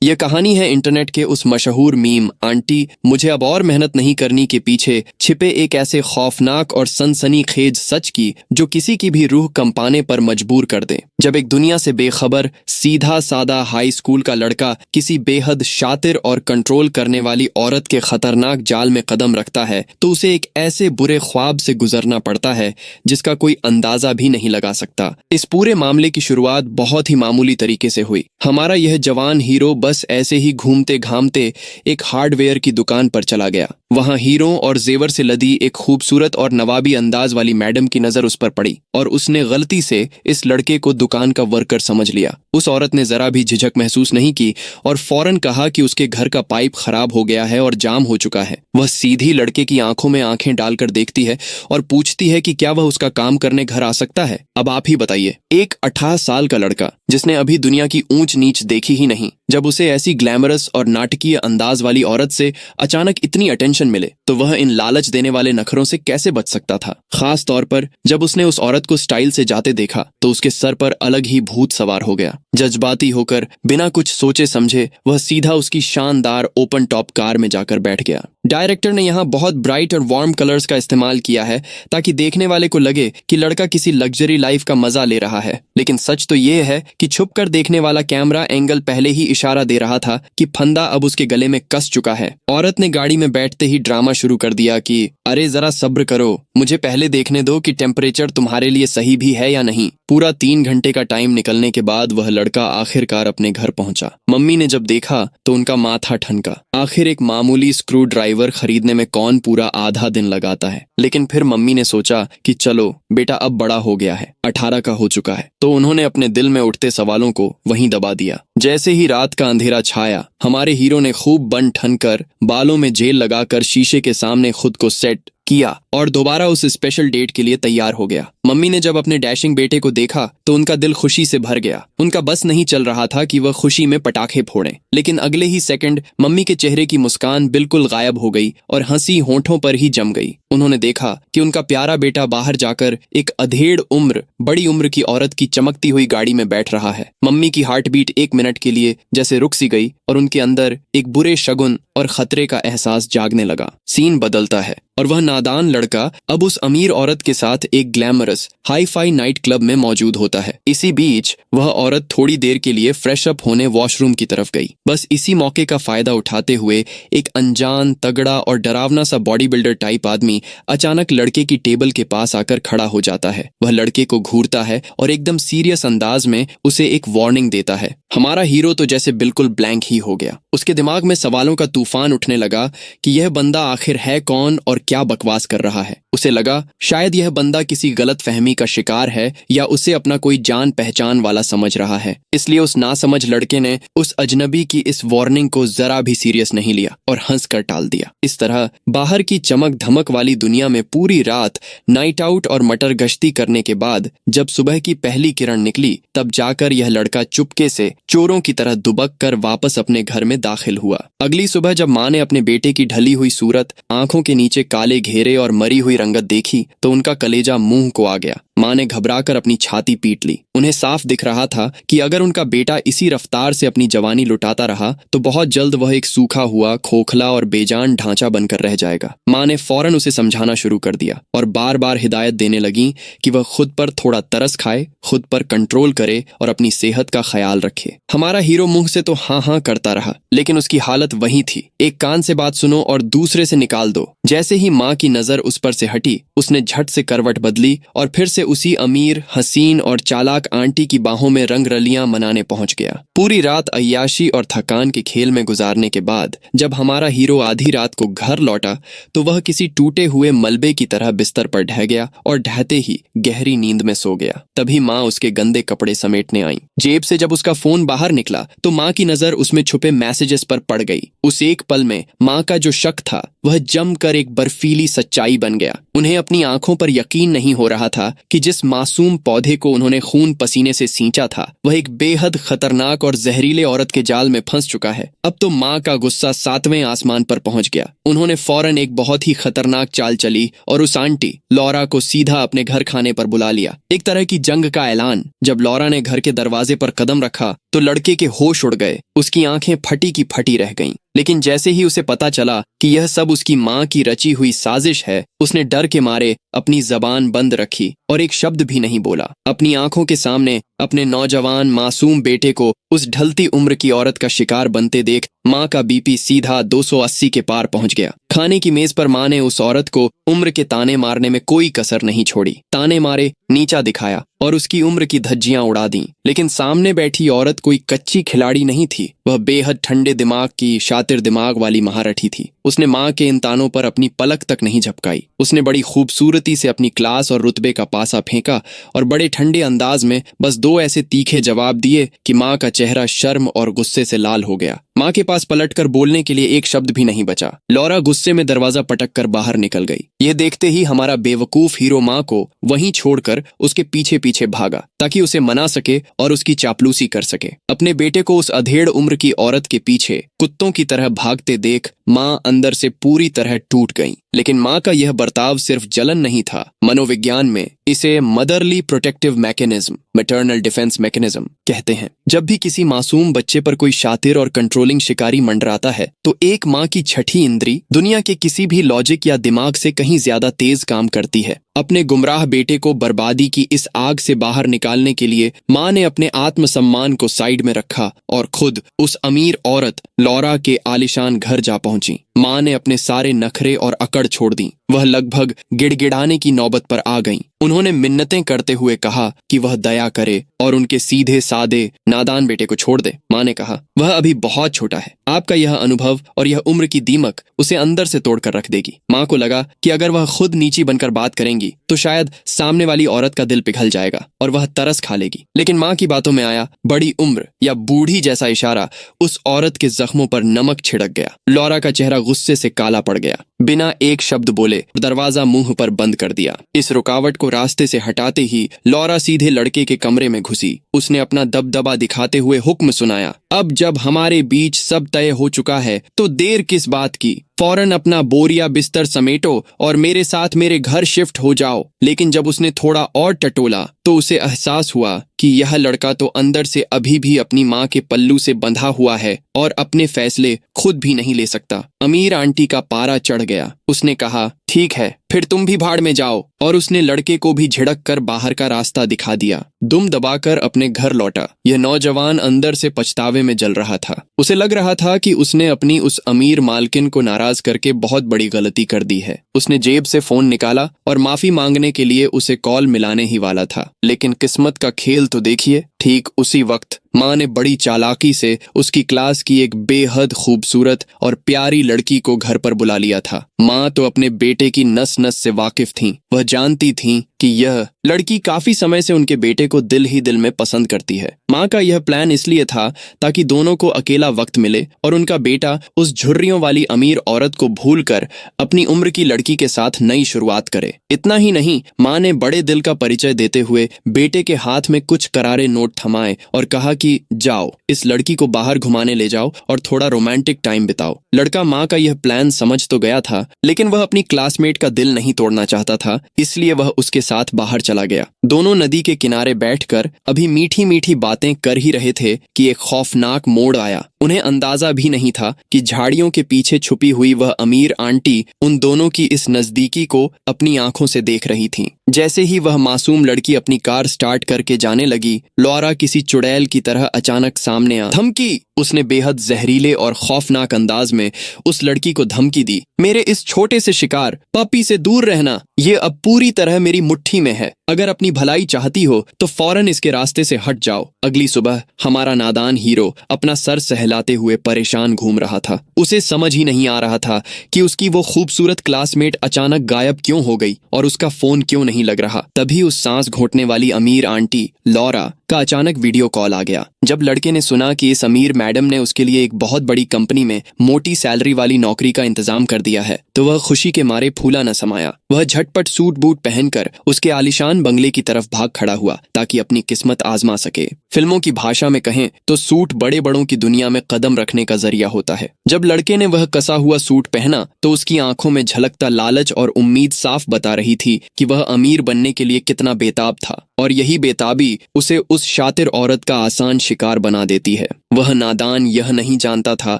यह कहानी है इंटरनेट के उस मशहूर मीम आंटी मुझे अब और मेहनत नहीं करनी के पीछे छिपे एक ऐसे खौफनाक और सनसनीखेज सच की जो किसी की भी रूह कंपाने पर मजबूर कर दे। जब एक दुनिया से बेखबर सीधा सादा हाई स्कूल का लड़का किसी बेहद शातिर और कंट्रोल करने वाली औरत के खतरनाक जाल में कदम रखता है तो उसे एक ऐसे बुरे ख्वाब से गुजरना पड़ता है जिसका कोई अंदाजा भी नहीं लगा सकता। इस पूरे मामले की शुरुआत बहुत ही मामूली तरीके से हुई। हमारा यह जवान हीरो बस ऐसे ही घूमते घामते एक हार्डवेयर की दुकान पर चला गया। वहां हीरों और जेवर से लदी एक खूबसूरत और नवाबी अंदाज वाली मैडम की नजर उस पर पड़ी और उसने गलती से इस लड़के को दुकान का वर्कर समझ लिया। उस औरत ने जरा भी झिझक महसूस नहीं की और फौरन कहा कि उसके घर का पाइप खराब हो गया है और जाम हो चुका है। वह सीधी लड़के की आंखों में आंखें डालकर देखती है और पूछती है कि क्या वह उसका काम करने घर आ सकता है। अब आप ही बताइए, एक 18 साल का लड़का जिसने अभी दुनिया की ऊंच नीच देखी ही नहीं, जब उसे ऐसी ग्लैमरस और नाटकीय अंदाज वाली औरत से अचानक इतनी अटेंशन मिले तो वह इन लालच देने वाले नखरों से कैसे बच सकता था। खास तौर पर जब उसने उस औरत को स्टाइल से जाते देखा तो उसके सर पर अलग ही भूत सवार हो गया। जज्बाती होकर बिना कुछ सोचे समझे वह सीधा उसकी शानदार ओपन टॉप कार में जाकर बैठ गया। डायरेक्टर ने यहाँ बहुत ब्राइट और वार्म कलर्स का इस्तेमाल किया है ताकि देखने वाले को लगे कि लड़का किसी लग्जरी लाइफ का मजा ले रहा है, लेकिन सच तो ये है कि छुपकर देखने वाला कैमरा एंगल पहले ही इशारा दे रहा था कि फंदा अब उसके गले में कस चुका है। औरत ने गाड़ी में बैठते ही ड्रामा शुरू कर दिया कि अरे जरा सब्र करो, मुझे पहले देखने दो कि टेम्परेचर तुम्हारे लिए सही भी है या नहीं। पूरा 3 घंटे का टाइम निकलने के बाद वह लड़का आखिरकार अपने घर पहुंचा। मम्मी ने जब देखा तो उनका माथा ठनका। आखिर एक मामूली स्क्रू ड्राइवर खरीदने में कौन पूरा आधा दिन लगाता है। लेकिन फिर मम्मी ने सोचा कि चलो बेटा अब बड़ा हो गया है, 18 का हो चुका है, तो उन्होंने अपने दिल में उठते सवालों को वहीं दबा दिया। जैसे ही रात का अंधेरा छाया, हमारे हीरो ने खूब बन ठन कर बालों में जेल लगाकर शीशे के सामने खुद को सेट किया और दोबारा उस स्पेशल डेट के लिए तैयार हो गया। मम्मी ने जब अपने डैशिंग बेटे को देखा तो उनका दिल खुशी से भर गया। उनका बस नहीं चल रहा था कि वह खुशी में पटाखे फोड़ें, लेकिन अगले ही सेकंड मम्मी के चेहरे की मुस्कान बिल्कुल गायब हो गई और हंसी होंठों पर ही जम गई। उन्होंने देखा कि उनका प्यारा बेटा बाहर जाकर एक अधेड़ उम्र बड़ी उम्र की औरत की चमकती हुई गाड़ी में बैठ रहा है। मम्मी की हार्ट बीट 1 मिनट के लिए जैसे रुक सी गई और उनके अंदर एक बुरे शगुन और खतरे का एहसास जागने लगा। सीन बदलता है और वह नादान लड़का अब उस अमीर औरत के साथ एक glamorous hi fi night club में मौजूद होता है। इसी बीच वह औरत थोड़ी देर के लिए फ्रेश अप होने वॉशरूम की तरफ गई। बस इसी मौके का फायदा उठाते हुए एक अनजान, तगड़ा और डरावना सा बॉडी बिल्डर टाइप आदमी अचानक लड़के की टेबल के पास आकर खड़ा हो जाता है। वह लड़के को घूरता है और एकदम सीरियस अंदाज में उसे एक वार्निंग देता है। हमारा हीरो तो जैसे बिल्कुल ब्लैंक ही हो गया। उसके दिमाग में सवालों का तूफान उठने लगा कि यह बंदा आखिर है कौन और क्या बकवास कर रहा है। उसे लगा शायद यह बंदा किसी गलत फहमी का शिकार है या उसे अपना कोई जान पहचान वाला समझ रहा है। इसलिए उस नासमझ लड़के ने उस अजनबी की इस वार्निंग को जरा भी सीरियस नहीं लिया और हंस कर टाल दिया। इस तरह बाहर की चमक धमक वाली दुनिया में पूरी रात नाइट आउट और मटर गश्ती करने के बाद जब सुबह की पहली किरण निकली तब जाकर यह लड़का चुपके से चोरों की तरह दुबक कर वापस अपने घर में दाखिल हुआ। अगली सुबह जब माँ ने अपने बेटे की ढली हुई सूरत, आंखों के नीचे काले घेरे और मरी हुई रंगत देखी तो उनका कलेजा मुंह को आ गया। माँ ने घबराकर अपनी छाती पीट ली। उन्हें साफ दिख रहा था कि अगर उनका बेटा इसी रफ्तार से अपनी जवानी लुटाता रहा तो बहुत जल्द वह एक सूखा हुआ, खोखला और बेजान ढांचा बनकर रह जाएगा। माँ ने फौरन उसे समझाना शुरू कर दिया और बार बार हिदायत देने लगी कि वह खुद पर थोड़ा तरस खाए, खुद पर कंट्रोल करे और अपनी सेहत का ख्याल रखे। हमारा हीरो मुंह से तो हाँ हाँ करता रहा, लेकिन उसकी हालत वही थी। एक कान से बात सुनो और दूसरे से निकाल दो। जैसे ही माँ की नजर उस पर से हटी, उसने झट से करवट बदली और फिर से उसी अमीर, हसीन और चालाक आंटी की बाहों में रंग रलियां मनाने पहुंच गया। पूरी रात अय्याशी और थकान के खेल में गुजारने के बाद जब हमारा हीरो आधी रात को घर लौटा तो वह किसी टूटे हुए मलबे की तरह बिस्तर पर ढह गया और ढहते ही गहरी नींद में सो गया। तभी माँ उसके गंदे कपड़े समेटने आई। जेब से जब उसका फोन बाहर निकला तो माँ की नजर उसमें छुपे मैसेजेस पर पड़ गई। उस एक पल में माँ का जो शक था वह जमकर अंदर एक बर्फीली सच्चाई बन गया। उन्हें अपनी आंखों पर यकीन नहीं हो रहा था कि जिस मासूम पौधे को उन्होंने खून पसीने से सींचा था वह एक बेहद खतरनाक और जहरीले औरत के जाल में फंस चुका है। अब तो माँ का गुस्सा 7वें आसमान पर पहुंच गया। उन्होंने फौरन एक बहुत ही खतरनाक चाल चली और उस आंटी लॉरा को सीधा अपने घर खाने पर बुला लिया। एक तरह की जंग का ऐलान। जब लॉरा ने घर के दरवाजे पर कदम रखा तो लड़के के होश उड़ गए। उसकी आंखें फटी की फटी रह गईं। लेकिन जैसे ही उसे पता चला कि यह सब उसकी माँ की रची हुई साजिश है, उसने डर के मारे अपनी जबान बंद रखी और एक शब्द भी नहीं बोला। अपनी आंखों के सामने अपने नौजवान मासूम बेटे को उस ढलती उम्र की औरत का शिकार बनते देख माँ का बीपी सीधा 280 के पार पहुंच गया। खाने की मेज पर माँ ने उस औरत को उम्र के ताने मारने में कोई कसर नहीं छोड़ी। ताने मारे, नीचा दिखाया और उसकी उम्र की धज्जियां उड़ा दी। लेकिन सामने बैठी औरत कोई कच्ची खिलाड़ी नहीं थी। वह बेहद ठंडे दिमाग की, शातिर दिमाग वाली महारथी थी। उसने माँ के इन तानों पर अपनी पलक तक नहीं झपकाई। उसने बड़ी खूबसूरती से अपनी क्लास और रुतबे का पासा फेंका और बड़े ठंडे अंदाज में बस 2 ऐसे तीखे जवाब दिए कि माँ का चेहरा शर्म और गुस्से से लाल हो गया। माँ के पास पलटकर बोलने के लिए एक शब्द भी नहीं बचा। लॉरा गुस्से में दरवाजा पटक कर बाहर निकल गई। यह देखते ही हमारा बेवकूफ हीरो माँ को वहीं छोड़कर उसके पीछे पीछे भागा ताकि उसे मना सके और उसकी चापलूसी कर सके। अपने बेटे को उस अधेड़ उम्र की औरत के पीछे कुत्तों की तरह भागते देख माँ अंदर से पूरी तरह टूट गई। लेकिन माँ का यह बर्ताव सिर्फ जलन नहीं था। मनोविज्ञान में इसे motherly protective mechanism, maternal defence mechanism कहते हैं। जब भी किसी मासूम बच्चे पर कोई शातिर और कंट्रोलिंग शिकारी मंडराता है तो एक माँ की छठी इंद्री दुनिया के किसी भी लॉजिक या दिमाग से कहीं ज्यादा तेज काम करती है। अपने गुमराह बेटे को बर्बादी की इस आग से बाहर निकालने के लिए माँ ने अपने आत्मसम्मान को साइड में रखा और खुद उस अमीर औरत लॉरा के आलिशान घर जा पहुंची। माँ ने अपने सारे नखरे और अकड़ छोड़ दी। वह लगभग गिड़गिड़ाने की नौबत पर आ गईं। उन्होंने मिन्नतें करते हुए कहा कि वह दया करे और उनके सीधे सादे नादान बेटे को छोड़ दे। माँ ने कहा, वह अभी बहुत छोटा है। आपका यह अनुभव और यह उम्र की दीमक उसे अंदर से तोड़कर रख देगी। माँ को लगा कि अगर वह खुद नीची बनकर बात करेंगी तो शायद सामने वाली औरत का दिल पिघल जाएगा और वह तरस खा लेगी। लेकिन माँ की बातों में आया बड़ी उम्र या बूढ़ी जैसा इशारा उस औरत के जख्मों पर नमक छिड़क गया। लॉरा का चेहरा गुस्से से काला पड़ गया। बिना एक शब्द बोले दरवाजा मुंह पर बंद कर दिया। इस रुकावट को रास्ते से हटाते ही लॉरा सीधे लड़के के कमरे में घुसी। उसने अपना दबदबा दिखाते हुए हुक्म सुनाया, अब जब हमारे बीच सब तय हो चुका है तो देर किस बात की? फौरन अपना बोरिया बिस्तर समेटो और मेरे साथ मेरे घर शिफ्ट हो जाओ। लेकिन जब उसने थोड़ा और टटोला तो उसे एहसास हुआ कि यह लड़का तो अंदर से अभी भी अपनी माँ के पल्लू से बंधा हुआ है और अपने फैसले खुद भी नहीं ले सकता। अमीर आंटी का पारा चढ़ गया। उसने कहा, ठीक है, फिर तुम भी भाड़ में जाओ, और उसने लड़के को भी झिड़क कर बाहर का रास्ता दिखा दिया। दुम दबाकर अपने घर लौटा। यह नौजवान अंदर से पछतावे में जल रहा था। उसे लग रहा था कि उसने अपनी उस अमीर मालकिन को नाराज करके बहुत बड़ी गलती कर दी है। उसने जेब से फोन निकाला और माफी मांगने के लिए उसे कॉल मिलाने ही वाला था। लेकिन किस्मत का खेल तो देखिए, ठीक उसी वक्त माँ ने बड़ी चालाकी से उसकी क्लास की एक बेहद खूबसूरत और प्यारी लड़की को घर पर बुला लिया था। माँ तो अपने बेटे की नस नस से वाकिफ थीं। वह जानती थीं कि यह लड़की काफी समय से उनके बेटे को दिल ही दिल में पसंद करती है। माँ का यह प्लान इसलिए था ताकि दोनों को अकेला वक्त मिले और उनका बेटा उस झुर्रियों वाली अमीर औरत को भूलकर अपनी उम्र की लड़की के साथ नई शुरुआत करे। इतना ही नहीं, माँ ने बड़े दिल का परिचय देते हुए बेटे के हाथ में कुछ करारे नोट थमाए और कहा कि जाओ, इस लड़की को बाहर घुमाने ले जाओ और थोड़ा रोमांटिक टाइम बिताओ। लड़का माँ का यह प्लान समझ तो गया था, लेकिन वह अपनी क्लासमेट का दिल नहीं तोड़ना चाहता था, इसलिए वह उसके साथ बाहर चला गया। दोनों नदी के किनारे बैठकर अभी मीठी मीठी बातें कर ही रहे थे कि एक खौफनाक मोड़ आया। उन्हें अंदाजा भी नहीं था कि झाड़ियों के पीछे छुपी हुई वह अमीर आंटी उन दोनों की इस नजदीकी को अपनी आंखों से देख रही थी। जैसे ही वह मासूम लड़की अपनी कार स्टार्ट करके जाने लगी, लॉरा किसी चुड़ैल की तरह अचानक सामने आ धमकी। उसने बेहद जहरीले और खौफनाक अंदाज में उस लड़की को धमकी दी, मेरे इस छोटे से शिकार पपी से दूर रहना। ये अब पूरी तरह मेरी मुट्ठी में है। अगर अपनी भलाई चाहती हो तो फौरन इसके रास्ते से हट जाओ। अगली सुबह हमारा नादान हीरो अपना सर सहलाते हुए परेशान घूम रहा था। उसे समझ ही नहीं आ रहा था कि उसकी वो खूबसूरत क्लासमेट अचानक गायब क्यों हो गई और उसका फोन क्यों नहीं लग रहा। तभी उस सांस घोंटने वाली अमीर आंटी लॉरा का अचानक वीडियो कॉल आ गया। गया। जब लड़के ने सुना कि इस अमीर मैडम ने उसके लिए एक बहुत बड़ी कंपनी में मोटी सैलरी वाली नौकरी का इंतजाम कर दिया है तो वह खुशी के मारे फूला न समाया। वह झटपट सूट बूट पहनकर उसके आलीशान बंगले की तरफ भाग खड़ा हुआ ताकि अपनी किस्मत आजमा सके। फिल्मों की भाषा में कहें तो सूट बड़े बड़ों की दुनिया में कदम रखने का जरिया होता है। जब लड़के ने वह कसा हुआ सूट पहना तो उसकी आंखों में झलकता लालच और उम्मीद साफ बता रही थी कि वह अमीर बनने के लिए कितना बेताब था, और यही बेताबी उसे उस शातिर औरत का आसान शिकार बना देती है। वह नादान यह नहीं जानता था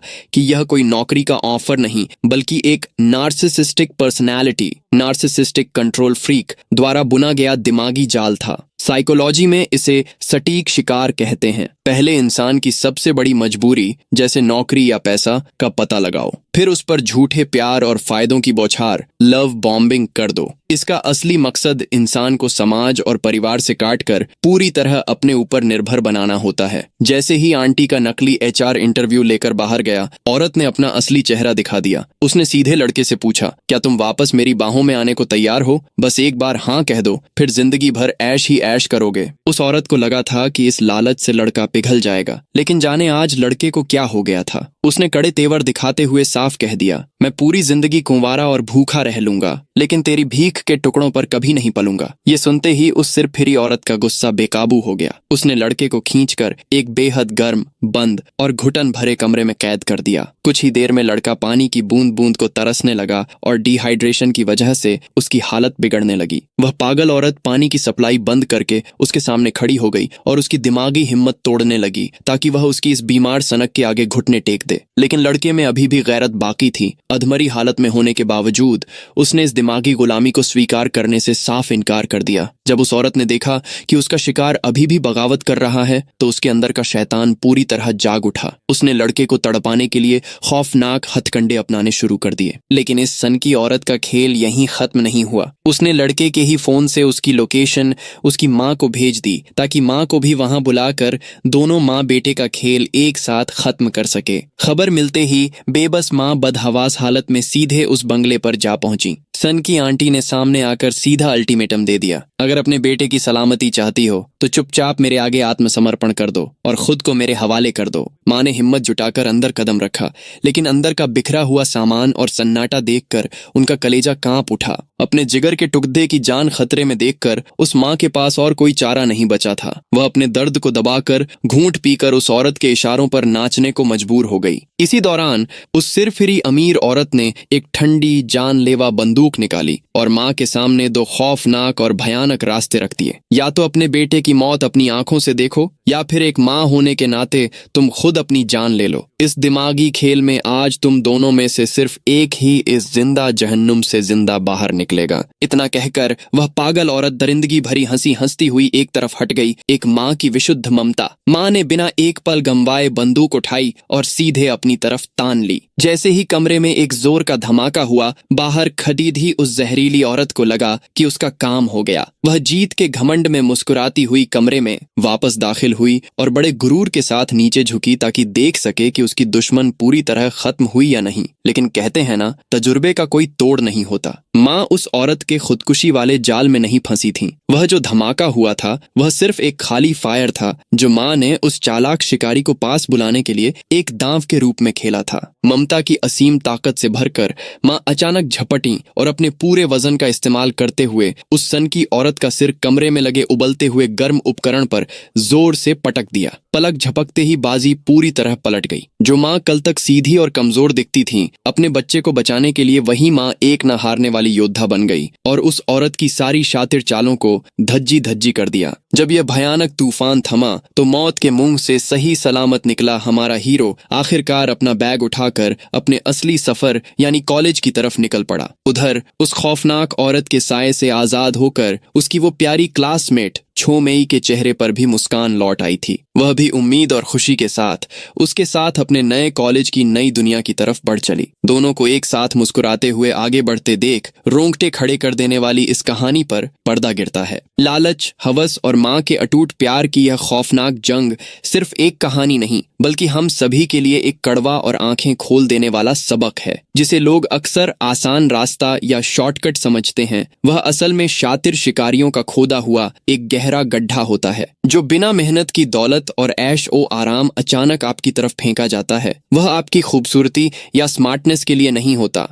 कि यह कोई नौकरी का ऑफर नहीं बल्कि एक narcissistic personality, narcissistic control freak द्वारा बुना गया दिमागी जाल था। साइकोलॉजी में इसे सटीक शिकार कहते हैं। पहले इंसान की सबसे बड़ी मजबूरी जैसे नौकरी या पैसा का पता लगाओ, फिर उस पर झूठे प्यार और फायदों की बौछार लव बॉम्बिंग कर दो। इसका असली मकसद इंसान को समाज और परिवार से काटकर पूरी तरह अपने ऊपर निर्भर बनाना होता है। जैसे ही आंटी का नकली HR इंटरव्यू लेकर बाहर गया, औरत ने अपना असली चेहरा दिखा दिया। उसने सीधे लड़के से पूछा, क्या तुम वापस मेरी बाहों में आने को तैयार हो? बस एक बार हाँ कह दो, फिर जिंदगी भर ऐश ही ऐश करोगे। उस औरत को लगा था कि इस लालच से लड़का पिघल जाएगा, लेकिन जाने आज लड़के को क्या हो गया था। उसने कड़े तेवर दिखाते हुए साफ कह दिया, मैं पूरी जिंदगी कुंवारा और भूखा रह लूंगा, लेकिन तेरी भीख के टुकड़ों पर कभी नहीं पलूंगा। ये सुनते ही उस सिर फिरी औरत का गुस्सा बेकाबू हो गया। उसने लड़के को खींचकर एक बेहद गर्म, बंद और घुटन भरे कमरे में कैद कर दिया। कुछ ही देर में लड़का पानी की बूंद बूंद को तरसने लगा और डिहाइड्रेशन की वजह से उसकी हालत बिगड़ने लगी। वह पागल औरत पानी की सप्लाई बंद करके उसके सामने खड़ी हो गई और उसकी दिमागी हिम्मत तोड़ने लगी ताकि वह उसकी इस बीमार सनक के आगे घुटने टेक दे। लेकिन लड़के में अभी भी गैरत बाकी थी। अधमरी हालत में होने के बावजूद उसने इस दिमागी गुलामी को स्वीकार करने से साफ इनकार कर दिया। जब उस औरत ने देखा कि उसका शिकार अभी भी बगावत कर रहा है तो उसके अंदर का शैतान पूरी तरह जाग उठा। उसने लड़के को तड़पाने के लिए खौफनाक हथकंडे अपनाने शुरू कर दिए। लेकिन इस सनकी औरत का खेल यहीं खत्म नहीं हुआ। उसने लड़के के ही फोन से उसकी लोकेशन उसकी माँ को भेज दी ताकि माँ को भी वहां बुलाकर दोनों माँ बेटे का खेल एक साथ खत्म कर सके। खबर मिलते ही बेबस माँ बदहवास हालत में सीधे उस बंगले पर जा पहुंची। सन की आंटी ने सामने आकर सीधा अल्टीमेटम दे दिया, अगर अपने बेटे की सलामती चाहती हो तो चुपचाप मेरे आगे आत्मसमर्पण कर दो और खुद को मेरे हवाले कर दो। माँ ने हिम्मत जुटाकर अंदर कदम रखा, लेकिन अंदर का बिखरा हुआ सामान और सन्नाटा देखकर उनका कलेजा कांप उठा। अपने जिगर के टुकड़े की जान खतरे में देखकर उस माँ के पास और कोई चारा नहीं बचा था। वह अपने दर्द को दबाकर घूंट पीकर उस औरत के इशारों पर नाचने को मजबूर हो गई। इसी दौरान उस सिरफिरी अमीर औरत ने एक ठंडी जानलेवा बंदूक निकाली और माँ के सामने दो खौफनाक और भयानक रास्ते रख दिए। या तो अपने बेटे की मौत अपनी आंखों से देखो या फिर एक माँ होने के नाते तुम खुद अपनी जान ले लो। इस दिमागी खेल में आज तुम दोनों में से सिर्फ एक ही इस जिंदा जहन्नुम से जिंदा बाहर निकलेगा। इतना कहकर वह पागल औरत दरिंदगी भरी हंसी हंसती हुई एक तरफ हट गई। एक माँ की विशुद्ध ममता। माँ ने बिना एक पल गंवाए बंदूक उठाई और सीधे अपनी तरफ तान ली। जैसे ही कमरे में एक जोर का धमाका हुआ, बाहर खड़ी उस जहरीली औरत को लगा कि उसका काम हो गया। वह जीत के घमंड में मुस्कुराती हुई कमरे में वापस दाखिल हुई और बड़े गुरूर के साथ नीचे झुकी ताकि देख सके कि उसकी दुश्मन पूरी तरह खत्म हुई या नहीं। लेकिन कहते हैं ना, तजुर्बे का कोई तोड़ नहीं होता। माँ उस औरत के खुदकुशी वाले जाल में नहीं फंसी थी। वह जो धमाका हुआ था वह सिर्फ एक खाली फायर था जो माँ ने उस चालाक शिकारी को पास बुलाने के लिए एक दांव के रूप में खेला था। ममता की असीम ताकत से भरकर माँ अचानक झपटी और अपने पूरे वजन का इस्तेमाल करते हुए उस सन की औरत का सिर कमरे में लगे उबलते हुए गर्म उपकरण पर जोर से पटक दिया। पलक झपकते ही बाजी पूरी तरह पलट गई। जो माँ कल तक सीधी और कमजोर दिखती थी, अपने बच्चे को बचाने के लिए वही माँ एक न हारने वाली योद्धा बन गई और उस औरत की सारी शातिर चालों को धज्जी धज्जी कर दिया। जब यह भयानक तूफान थमा तो मौत के मुंह से सही सलामत निकला हमारा हीरो आखिरकार अपना बैग उठाकर अपने असली सफर यानी कॉलेज की तरफ निकल पड़ा। उधर उस खौफनाक औरत के साए से आजाद होकर उसकी वो प्यारी क्लासमेट छोमेई के चेहरे पर भी मुस्कान लौट आई थी। वह भी उम्मीद और खुशी के साथ उसके साथ अपने नए कॉलेज की नई दुनिया की तरफ बढ़ चली। दोनों को एक साथ मुस्कुराते हुए आगे बढ़ते देख रोंगटे खड़े कर देने वाली इस कहानी पर पर्दा गिरता है। लालच, हवस और माँ के अटूट प्यार की यह खौफनाक जंग सिर्फ एक कहानी नहीं बल्कि हम सभी के लिए एक कड़वा और आंखें खोल देने वाला सबक है। जिसे लोग अक्सर आसान रास्ता या शॉर्टकट समझते हैं, वह असल में शातिर शिकारियों का खोदा हुआ एक गहरा गहरा गड्ढा होता है जो बिना मेहनत की दौलत और ऐश ओ आराम अचानक आपकी तरफ फेंका जाता है। वह आपकी खूबसूरती या स्मार्टनेस के लिए नहीं होता,